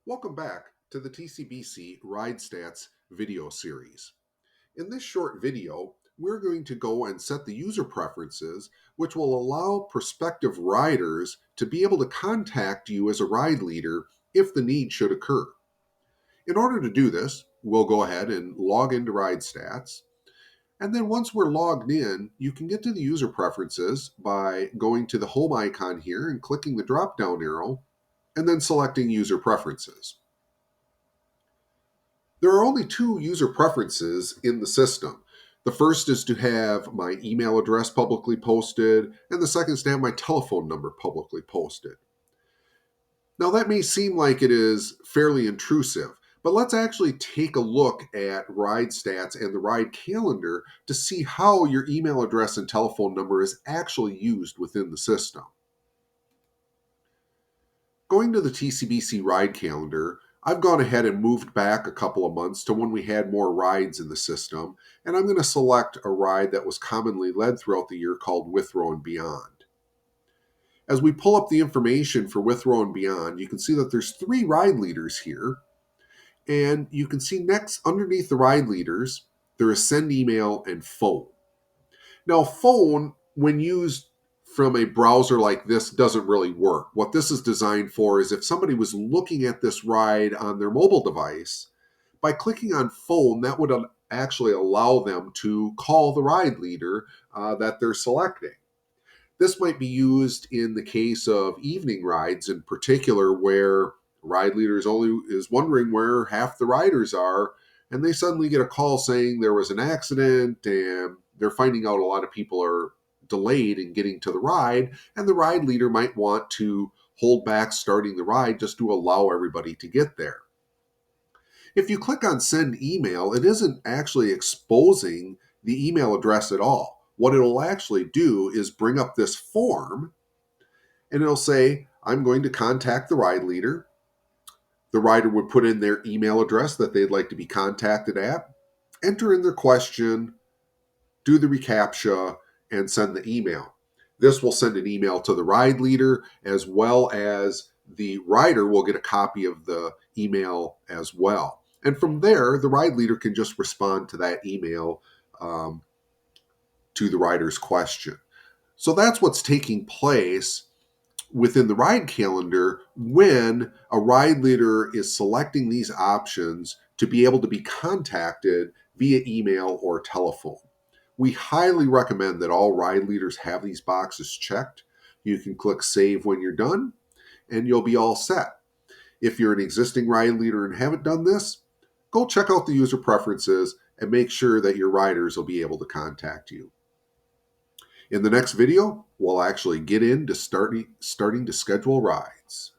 Welcome back to the TCBC RideStats video series. In this short video, we're going to go and set the user preferences, which will allow prospective riders to be able to contact you as a ride leader if the need should occur. In order to do this, we'll go ahead and log into RideStats. And then once we're logged in, you can get to the user preferences by going to the home icon here and clicking the drop down arrow and then selecting user preferences. There are only two user preferences in the system. The first is to have my email address publicly posted, and the second is to have my telephone number publicly posted. Now, that may seem like it is fairly intrusive, but let's actually take a look at ride stats and the ride calendar to see how your email address and telephone number is actually used within the system. Going to the TCBC ride calendar, I've gone ahead and moved back a couple of months to when we had more rides in the system, and I'm going to select a ride that was commonly led throughout the year called Withrow and Beyond. As we pull up the information for Withrow and Beyond, you can see that there's 3 ride leaders here, and you can see next underneath the ride leaders, there is send email and phone. Now, phone, when used from a browser like this, doesn't really work. What this is designed for is if somebody was looking at this ride on their mobile device, by clicking on phone, that would actually allow them to call the ride leader that they're selecting. This might be used in the case of evening rides in particular, where ride leader is wondering where half the riders are, and they suddenly get a call saying there was an accident, and they're finding out a lot of people are delayed in getting to the ride, and the ride leader might want to hold back starting the ride just to allow everybody to get there. If you click on send email, it isn't actually exposing the email address at all. What it'll actually do is bring up this form, and it'll say, I'm going to contact the ride leader. The rider would put in their email address that they'd like to be contacted at, enter in their question, do the reCAPTCHA, and send the email. This will send an email to the ride leader, as well as the rider will get a copy of the email as well. And from there, the ride leader can just respond to that email to the rider's question. So that's what's taking place within the ride calendar when a ride leader is selecting these options to be able to be contacted via email or telephone. We highly recommend that all ride leaders have these boxes checked. You can click save when you're done, and you'll be all set. If you're an existing ride leader and haven't done this, go check out the user preferences and make sure that your riders will be able to contact you. In the next video, we'll actually get into starting to schedule rides.